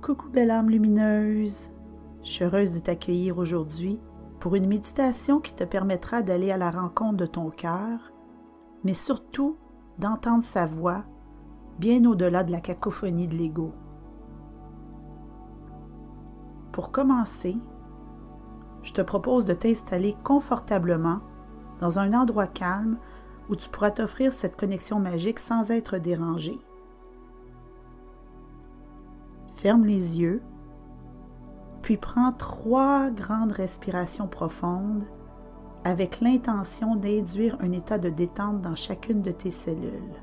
Coucou belle âme lumineuse, je suis heureuse de t'accueillir aujourd'hui pour une méditation qui te permettra d'aller à la rencontre de ton cœur, mais surtout d'entendre sa voix bien au-delà de la cacophonie de l'ego. Pour commencer, je te propose de t'installer confortablement dans un endroit calme où tu pourras t'offrir cette connexion magique sans être dérangé. Ferme les yeux, puis prends 3 grandes respirations profondes avec l'intention d'induire un état de détente dans chacune de tes cellules.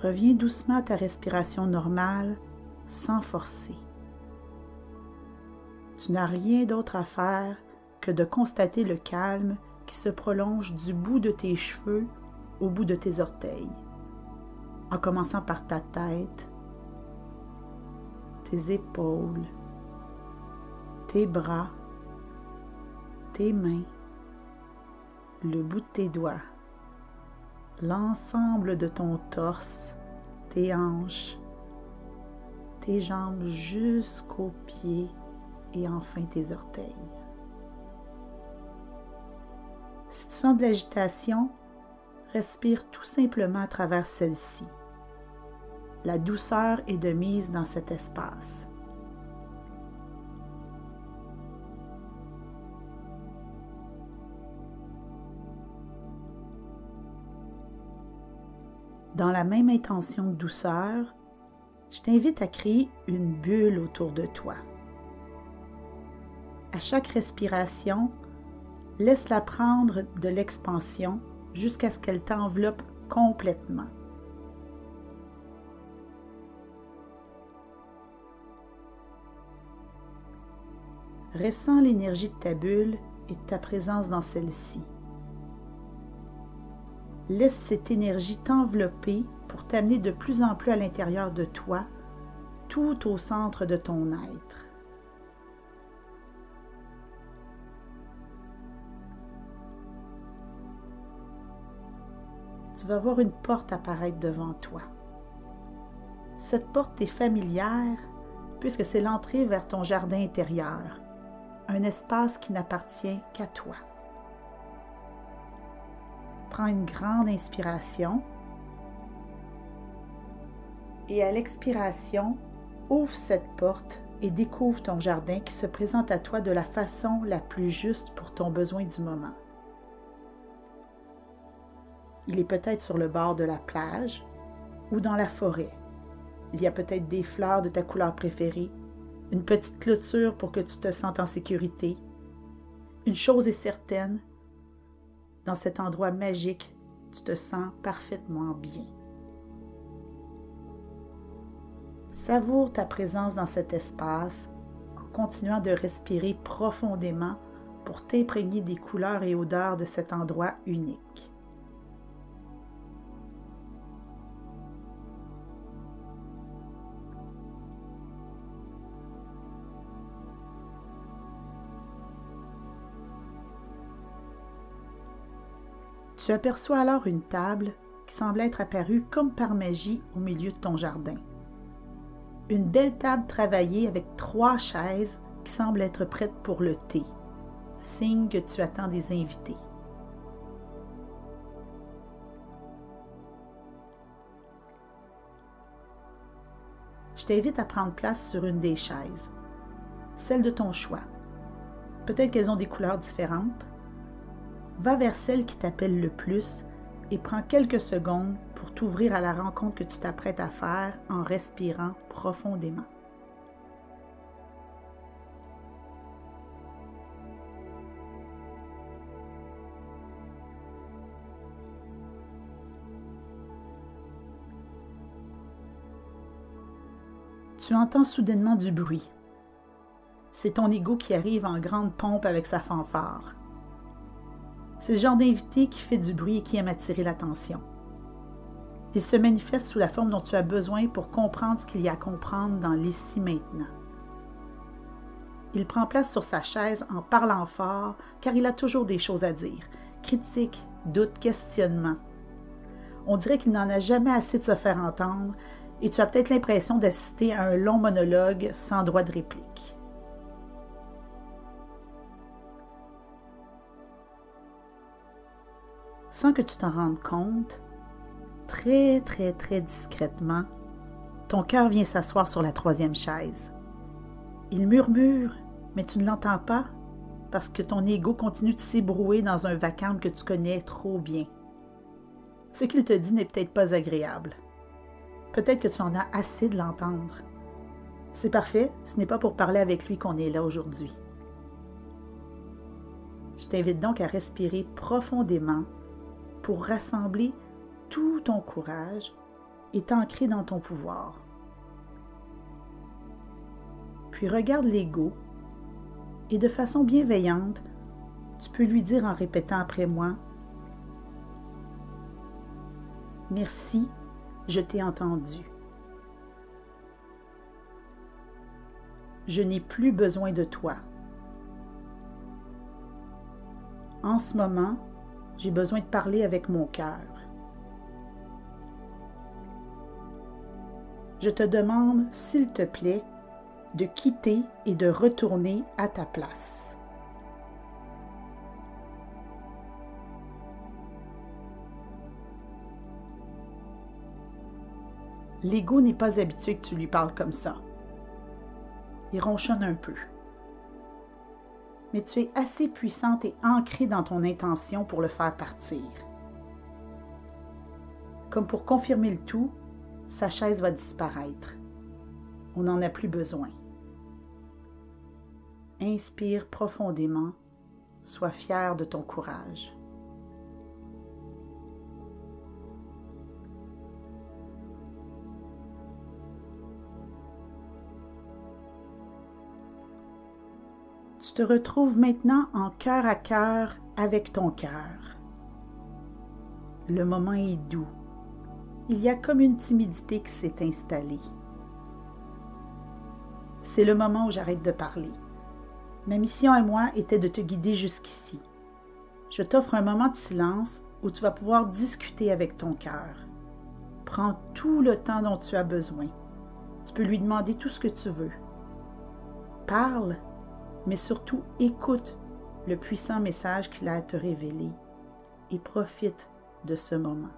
Reviens doucement à ta respiration normale, sans forcer. Tu n'as rien d'autre à faire que de constater le calme qui se prolonge du bout de tes cheveux au bout de tes orteils, en commençant par ta tête, tes épaules, tes bras, tes mains, le bout de tes doigts, l'ensemble de ton torse, tes hanches, tes jambes jusqu'aux pieds et enfin tes orteils. Si tu sens de l'agitation, respire tout simplement à travers celle-ci. La douceur est de mise dans cet espace. Dans la même intention de douceur, je t'invite à créer une bulle autour de toi. À chaque respiration, laisse-la prendre de l'expansion jusqu'à ce qu'elle t'enveloppe complètement. Ressens l'énergie de ta bulle et de ta présence dans celle-ci. Laisse cette énergie t'envelopper pour t'amener de plus en plus à l'intérieur de toi, tout au centre de ton être. Tu vas voir une porte apparaître devant toi. Cette porte est familière puisque c'est l'entrée vers ton jardin intérieur, un espace qui n'appartient qu'à toi. Prends une grande inspiration et à l'expiration, ouvre cette porte et découvre ton jardin qui se présente à toi de la façon la plus juste pour ton besoin du moment. Il est peut-être sur le bord de la plage ou dans la forêt. Il y a peut-être des fleurs de ta couleur préférée, une petite clôture pour que tu te sentes en sécurité. Une chose est certaine, dans cet endroit magique, tu te sens parfaitement bien. Savoure ta présence dans cet espace en continuant de respirer profondément pour t'imprégner des couleurs et odeurs de cet endroit unique. Tu aperçois alors une table qui semble être apparue comme par magie au milieu de ton jardin. Une belle table travaillée avec 3 chaises qui semblent être prêtes pour le thé, signe que tu attends des invités. Je t'invite à prendre place sur une des chaises, celle de ton choix. Peut-être qu'elles ont des couleurs différentes. Va vers celle qui t'appelle le plus et prends quelques secondes pour t'ouvrir à la rencontre que tu t'apprêtes à faire en respirant profondément. Tu entends soudainement du bruit. C'est ton ego qui arrive en grande pompe avec sa fanfare. C'est le genre d'invité qui fait du bruit et qui aime attirer l'attention. Il se manifeste sous la forme dont tu as besoin pour comprendre ce qu'il y a à comprendre dans l'ici maintenant. Il prend place sur sa chaise en parlant fort, car il a toujours des choses à dire. Critiques, doutes, questionnements. On dirait qu'il n'en a jamais assez de se faire entendre, et tu as peut-être l'impression d'assister à un long monologue sans droit de réplique. Sans que tu t'en rendes compte, très discrètement, ton cœur vient s'asseoir sur la troisième chaise. Il murmure, mais tu ne l'entends pas parce que ton ego continue de s'ébrouer dans un vacarme que tu connais trop bien. Ce qu'il te dit n'est peut-être pas agréable. Peut-être que tu en as assez de l'entendre. C'est parfait, ce n'est pas pour parler avec lui qu'on est là aujourd'hui. Je t'invite donc à respirer profondément pour rassembler tout ton courage et t'ancrer dans ton pouvoir. Puis regarde l'ego et de façon bienveillante, tu peux lui dire en répétant après moi « Merci, je t'ai entendu. Je n'ai plus besoin de toi. En ce moment, j'ai besoin de parler avec mon cœur. Je te demande, s'il te plaît, de quitter et de retourner à ta place. » L'ego n'est pas habitué que tu lui parles comme ça. Il ronchonne un peu. Mais tu es assez puissante et ancrée dans ton intention pour le faire partir. Comme pour confirmer le tout, sa chaise va disparaître. On n'en a plus besoin. Inspire profondément, sois fier de ton courage. Tu te retrouves maintenant en cœur à cœur avec ton cœur. Le moment est doux. Il y a comme une timidité qui s'est installée. C'est le moment où j'arrête de parler. Ma mission à moi était de te guider jusqu'ici. Je t'offre un moment de silence où tu vas pouvoir discuter avec ton cœur. Prends tout le temps dont tu as besoin. Tu peux lui demander tout ce que tu veux. Parle, mais surtout écoute le puissant message qu'il a à te révéler et profite de ce moment.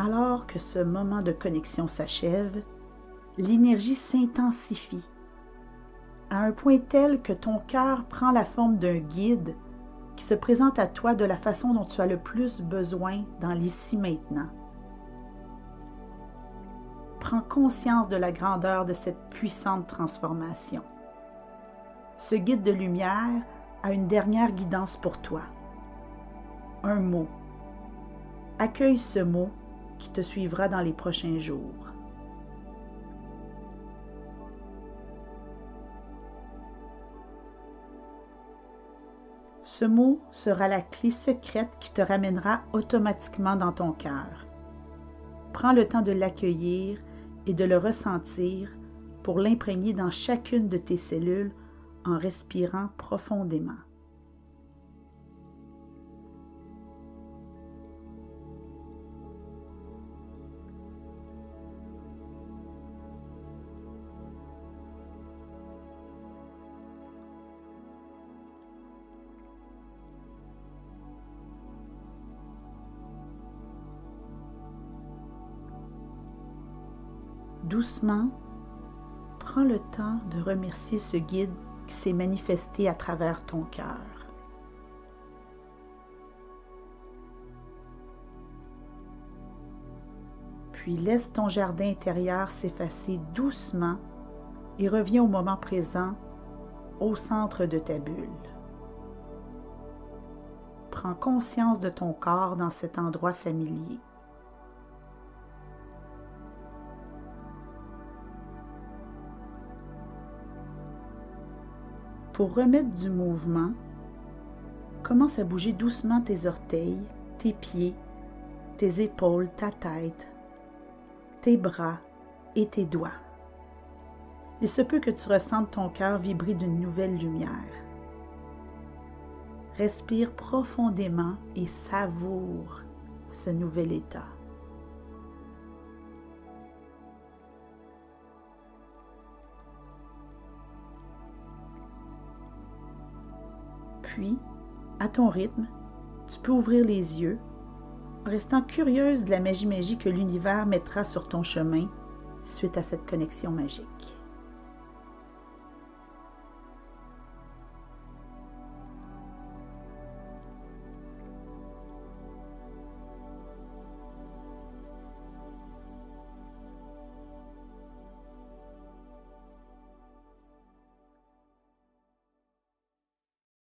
Alors que ce moment de connexion s'achève, l'énergie s'intensifie à un point tel que ton cœur prend la forme d'un guide qui se présente à toi de la façon dont tu as le plus besoin dans l'ici maintenant. Prends conscience de la grandeur de cette puissante transformation. Ce guide de lumière a une dernière guidance pour toi. Un mot. Accueille ce mot qui te suivra dans les prochains jours. Ce mot sera la clé secrète qui te ramènera automatiquement dans ton cœur. Prends le temps de l'accueillir et de le ressentir pour l'imprégner dans chacune de tes cellules en respirant profondément. Doucement, prends le temps de remercier ce guide qui s'est manifesté à travers ton cœur. Puis laisse ton jardin intérieur s'effacer doucement et reviens au moment présent, au centre de ta bulle. Prends conscience de ton corps dans cet endroit familier. Pour remettre du mouvement, commence à bouger doucement tes orteils, tes pieds, tes épaules, ta tête, tes bras et tes doigts. Il se peut que tu ressentes ton cœur vibrer d'une nouvelle lumière. Respire profondément et savoure ce nouvel état. Puis, à ton rythme, tu peux ouvrir les yeux en restant curieuse de la magie que l'univers mettra sur ton chemin suite à cette connexion magique.